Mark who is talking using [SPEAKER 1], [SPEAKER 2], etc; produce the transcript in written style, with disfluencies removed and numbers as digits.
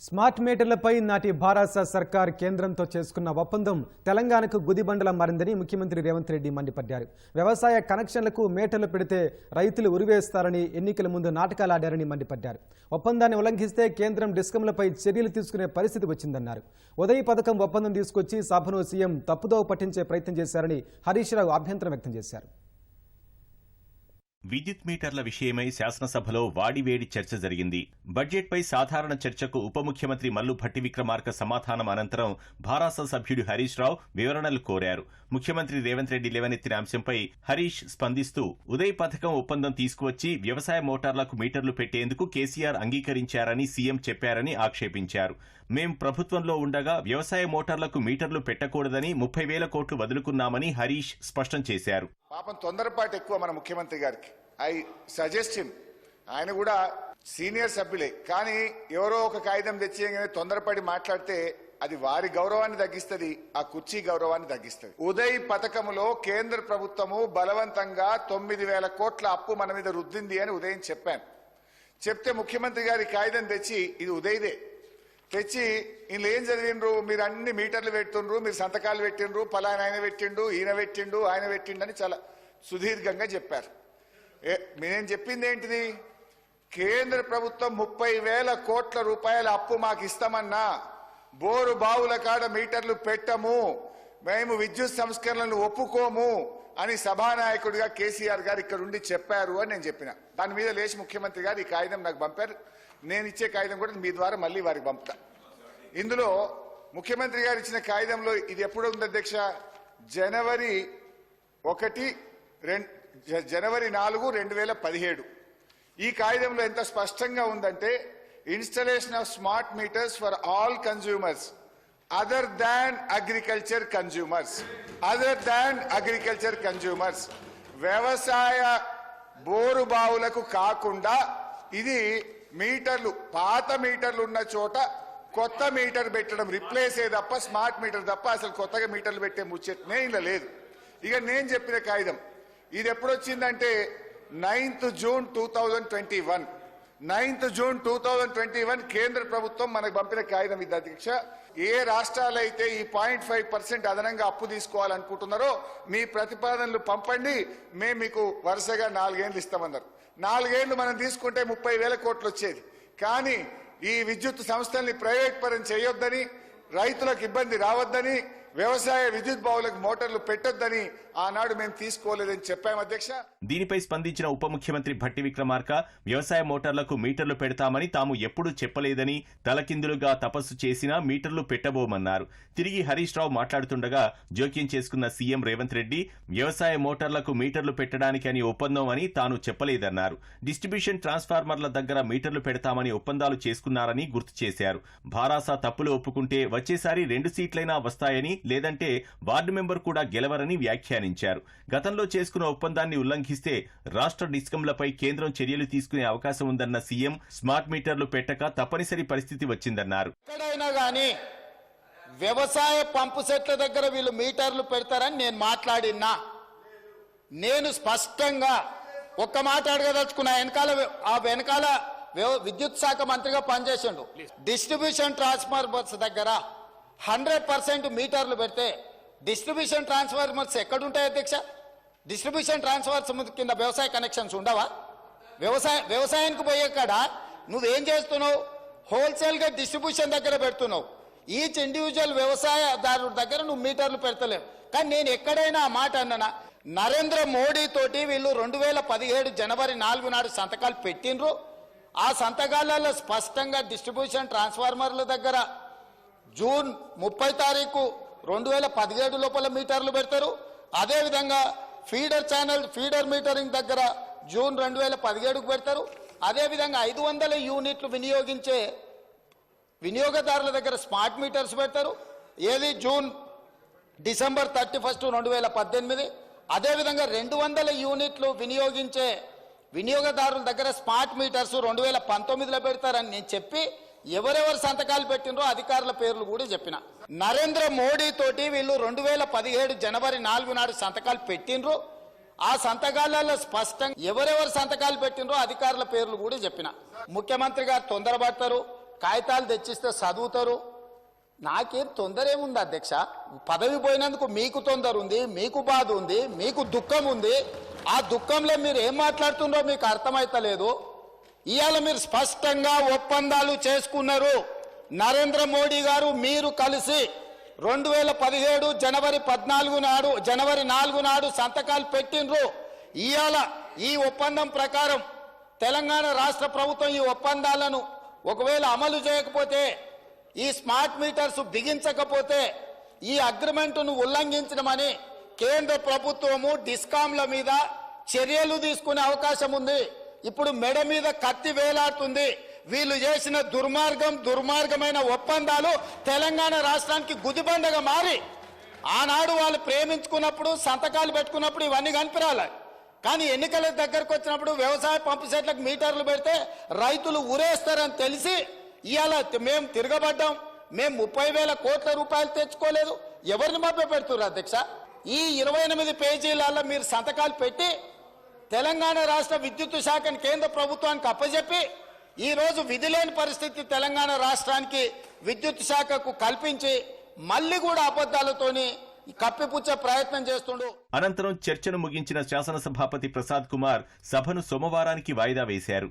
[SPEAKER 1] Smart మీటర్లపై నాటి భారత సర్కార్ కేంద్రంతో చేసుకున్న ఒప్పందం తెలంగాణకు గుదిబండలా మారిందని ముఖ్యమంత్రి రేవంత్ రెడ్డి మండిపడ్డారు. వ్యవసాయ కనెక్షన్లకు మీటర్లు పెడితే రైతులు ఉరివేస్తారని ఎన్నికల ముందు నాటకాలాడారని మండిపడ్డారు. ఒప్పందాన్ని ఉల్లంఘిస్తే కేంద్రం డిస్కంలపై చర్యలు తీసుకునే పరిస్థితి వచ్చిందన్నారు. ఉదయ్ పథకం ఒప్పందం తీసుకొచ్చి సభను సీఎం తప్పుదోవ పట్టించే ప్రయత్నం చేశారని హరీష్ రావు అభ్యంతరం వ్యక్తం చేశారు.
[SPEAKER 2] విద్యుత్ మీటర్ల విషయమై శాసనసభలో వాడివేడి చర్చ జరిగింది. బడ్జెట్పై సాధారణ చర్చకు ఉప ముఖ్యమంత్రి మల్లు భట్టి విక్రమార్క సమాధానం అనంతరం భారాస సభ్యుడు హరీష్ రావు వివరణలు కోరారు. ముఖ్యమంత్రి రేవంత్ రెడ్డి లేవనెత్తిన అంశంపై హరీష్ స్పందిస్తూ ఉదయ్ పథకం ఒప్పందం తీసుకువచ్చి వ్యవసాయ మోటార్లకు మీటర్లు పెట్టేందుకు కేసీఆర్ అంగీకరించారని సీఎం చెప్పారని ఆక్షేపించారు. మేం ప్రభుత్వంలో ఉండగా వ్యవసాయ మోటార్లకు మీటర్లు పెట్టకూడదని 30,000 కోట్లు వదులుకున్నామని హరీష్ స్పష్టం చేశారు.
[SPEAKER 3] పాపం తొందరపాటు ఎక్కువ మన ముఖ్యమంత్రి గారికి. ఐ సజెస్ట్ హిమ్, ఆయన కూడా సీనియర్ సభ్యులే, కానీ ఎవరో ఒక కాగితం తెచ్చేయగానే తొందరపడి మాట్లాడితే అది వారి గౌరవాన్ని తగ్గిస్తుంది, ఆ కుర్చీ గౌరవాన్ని తగ్గిస్తుంది. ఉదయ్ పథకములో కేంద్ర ప్రభుత్వము బలవంతంగా 9,000 కోట్ల అప్పు మన మీద రుద్దింది అని ఉదయం చెప్పాను. చెప్తే ముఖ్యమంత్రి గారి కాగితం తెచ్చి ఇది ఉదయ్దే తెచ్చి వీళ్ళు ఏం చదివిండ్రు, మీరు అన్ని మీటర్లు పెడుతుండ్రు, మీరు సంతకాలు పెట్టిండ్రు, పలానా ఆయన పెట్టిండు, ఈయన పెట్టిండు, ఆయన పెట్టిండు అని చాలా సుదీర్ఘంగా చెప్పారు. నేనేం చెప్పింది ఏంటిది, కేంద్ర ప్రభుత్వం 30,000 కోట్ల రూపాయల అప్పు మాకు ఇస్తామన్నా బోరు బావుల కాడ మీటర్లు పెట్టము, మేము విద్యుత్ సంస్కరణలను ఒప్పుకోము అని సభానాయకుడిగా కేసీఆర్ గారు ఇక్కడ ఉండి చెప్పారు అని నేను చెప్పిన. దాని మీద లేచి ముఖ్యమంత్రి గారు ఈ కాగితం నాకు పంపారు. నేను ఇచ్చే కాగితం కూడా మీ ద్వారా మళ్ళీ వారికి పంపుతా. ఇందులో ముఖ్యమంత్రి గారు ఇచ్చిన కాగితంలో ఇది ఎప్పుడు ఉంది అధ్యక్ష, జనవరి 4, 2017. ఈ కాగితంలో ఎంత స్పష్టంగా ఉందంటే, installation of smart meters for all consumers other than agriculture consumers, వ్యవసాయ బోరు బావులకు కాకుండా ఇది మీటర్లు, పాత మీటర్లు ఉన్న చోట కొత్త మీటర్ పెట్టడం, రిప్లేస్ ఏ తప్ప స్మార్ట్ మీటర్ తప్ప అసలు కొత్తగా మీటర్లు పెట్టే ముచ్చటనే ఇలా లేదు. ఇక నేను చెప్పిన కాగితం ఇది ఎప్పుడొచ్చిందంటే 9th June 2021 కేంద్ర ప్రభుత్వం మనకు పంపిన కాగితం ఇది అధ్యక్ష. ఏ రాష్ట్రాలైతే ఈ 0.5% అదనంగా అప్పు తీసుకోవాలనుకుంటున్నారో మీ ప్రతిపాదనలు పంపండి, మేము మీకు వరుసగా 4 ఏళ్ళు ఇస్తామన్నారు. 4 ఏళ్లు మనం తీసుకుంటే 30,000 కోట్లు వచ్చేది. కానీ ఈ విద్యుత్ సంస్థల్ని ప్రైవేట్ పరం చేయొద్దని, రైతులకు ఇబ్బంది రావద్దని, వ్యవసాయ విద్యుత్ బావులకు మోటార్లు పెట్టొద్దని ఆనాడు మేము తీసుకోలేదని చెప్పాము అధ్యక్ష.
[SPEAKER 2] దీనిపై స్పందించిన ఉప ముఖ్యమంత్రి భట్టి విక్రమార్క వ్యవసాయ మోటార్లకు మీటర్లు పెడతామని తాము ఎప్పుడూ చెప్పలేదని, తలకిందులుగా తపస్సు చేసినా మీటర్లు పెట్టబోమన్నారు. తిరిగి హరీష్ రావు మాట్లాడుతుండగా జోక్యం చేసుకున్న సీఎం రేవంత్ రెడ్డి వ్యవసాయ మోటార్లకు మీటర్లు పెట్టడానికి అని ఒప్పందం అని తాను చెప్పలేదన్నారు. డిస్ట్రిబ్యూషన్ ట్రాన్స్ఫార్మర్ల దగ్గర మీటర్లు పెడతామని ఒప్పందాలు చేసుకున్నారని గుర్తు చేశారు. భారాస తప్పులు ఒప్పుకుంటే వచ్చేసారి 2 సీట్లైనా వస్తాయని, లేదంటే వార్డు మెంబర్ కూడా గెలవరని వ్యాఖ్యానించారు. గతంలో చేసుకున్న ఒప్పందాన్ని ఉల్లంఘిస్తే రాష్ట్ర డిస్కంలపై కేంద్రం చర్యలు తీసుకునే అవకాశం ఉందన్న సీఎం స్మార్ట్ మీటర్లు పెట్టక తప్పనిసరి పరిస్థితి వచ్చిందన్నారు.
[SPEAKER 4] ఎక్కడైనా గానీ వ్యవసాయ పంపు సెట్ల దగ్గర వీళ్ళు మీటర్లు పెడతారని నేను మాట్లాడినా, నేను స్పష్టంగా ఒక్క మాట అడగదలుచుకున్నా. వెనకాల విద్యుత్ శాఖ మంత్రిగా పనిచేసిండు. డిస్ట్రిబ్యూషన్ ట్రాన్స్ఫార్మర్స్ దగ్గర 100% మీటర్లు పెడితే డిస్ట్రిబ్యూషన్ ట్రాన్స్ఫార్మర్స్ ఎక్కడుంటాయి అధ్యక్ష? డిస్ట్రిబ్యూషన్ ట్రాన్స్ఫార్మర్స్ కింద వ్యవసాయ కనెక్షన్స్ ఉండవా? వ్యవసాయానికి పోయే కాడ నువ్వేం చేస్తున్నావు, హోల్సేల్గా డిస్ట్రిబ్యూషన్ దగ్గర పెడుతున్నావు. ఈచ్ ఇండివిజువల్ వ్యవసాయదారుడి దగ్గర నువ్వు మీటర్లు పెడతలేవు. కానీ నేను ఎక్కడైనా ఆ మాట అన్నా, నరేంద్ర మోడీ తోటి వీళ్ళు 2017 జనవరి 4 నాడు సంతకాలు పెట్టినరు. ఆ సంతకాలలో స్పష్టంగా డిస్ట్రిబ్యూషన్ ట్రాన్స్ఫార్మర్ల దగ్గర జూన్ 30 2017 లోపల మీటర్లు పెడతారు. అదేవిధంగా ఫీడర్ మీటరింగ్ దగ్గర జూన్ 2017కు పెడతారు. అదేవిధంగా 500 యూనిట్లు వినియోగించే వినియోగదారుల దగ్గర స్మార్ట్ మీటర్స్ పెడతారు. ఏది డిసెంబర్ 31, 2018. అదేవిధంగా 200 యూనిట్లు వినియోగించే వినియోగదారుల దగ్గర స్మార్ట్ మీటర్స్ 2019లో పెడతారని నేను చెప్పి ఎవరెవరు సంతకాలు పెట్టినరో అధికారుల పేర్లు కూడా చెప్పిన. నరేంద్ర మోడీ తోటి వీళ్ళు 2017 జనవరి 4 నాడు సంతకాలు పెట్టినరు. ఆ సంతకాలలో స్పష్టంగా ఎవరెవరు సంతకాలు పెట్టినరో అధికారుల పేర్లు కూడా చెప్పిన. ముఖ్యమంత్రి గారు తొందరపడతారు, కాగితాలు తెచ్చిస్తే చదువుతారు. నాకేం తొందర ఏముంది అధ్యక్ష? పదవి పోయినందుకు మీకు తొందర ఉంది, మీకు బాధ ఉంది, మీకు దుఃఖం ఉంది. ఆ దుఃఖంలో మీరు ఏం మాట్లాడుతుండో మీకు అర్థమైతలేదు. ఇవాళ మీరు స్పష్టంగా ఒప్పందాలు చేసుకున్నారు. నరేంద్ర మోడీ గారు మీరు కలిసి 2017 జనవరి 4 నాడు సంతకాలు పెట్టినరు. ఇవాళ ఈ ఒప్పందం ప్రకారం తెలంగాణ రాష్ట్ర ప్రభుత్వం ఈ ఒప్పందాలను ఒకవేళ అమలు చేయకపోతే, ఈ స్మార్ట్ మీటర్స్ బిగించకపోతే ఈ అగ్రిమెంటును ఉల్లంఘించడమని కేంద్ర ప్రభుత్వము డిస్కాంల మీద చర్యలు తీసుకునే అవకాశం ఉంది. ఇప్పుడు మెడ మీద కత్తి వేలాడుతుంది. వీళ్ళు చేసిన దుర్మార్గమైన ఒప్పందాలు తెలంగాణ రాష్ట్రానికి గుదిబండగా మారి, ఆనాడు వాళ్ళు ప్రేమించుకున్నప్పుడు సంతకాలు పెట్టుకున్నప్పుడు ఇవన్నీ కనిపించాలి. కానీ ఎన్నికల దగ్గరకు వచ్చినప్పుడు వ్యవసాయ పంపు సెట్లకు మీటర్లు పెడితే రైతులు ఊరేస్తారని తెలిసి ఇవాళ మేము తిరగబడ్డాం. మేము 30,000 కోట్ల రూపాయలు తెచ్చుకోలేదు. ఎవరిని మభ్య పెడుతున్నారు అధ్యక్ష? ఈ 28 పేజీలలో మీరు సంతకాలు పెట్టి తెలంగాణ రాష్ట్ర విద్యుత్ శాఖను కేంద్ర ప్రభుత్వానికి అప్పచెప్పి ఈ రోజు విధి లేని పరిస్థితి తెలంగాణ రాష్ట్రానికి విద్యుత్ శాఖకు కల్పించి మళ్ళీ కూడా అబద్ధాలతోని కప్పిపుచ్చే ప్రయత్నం చేస్తుండు.
[SPEAKER 2] అనంతరం చర్చను ముగించిన శాసనసభాపతి ప్రసాద్ కుమార్ సభను సోమవారానికి వాయిదా వేశారు.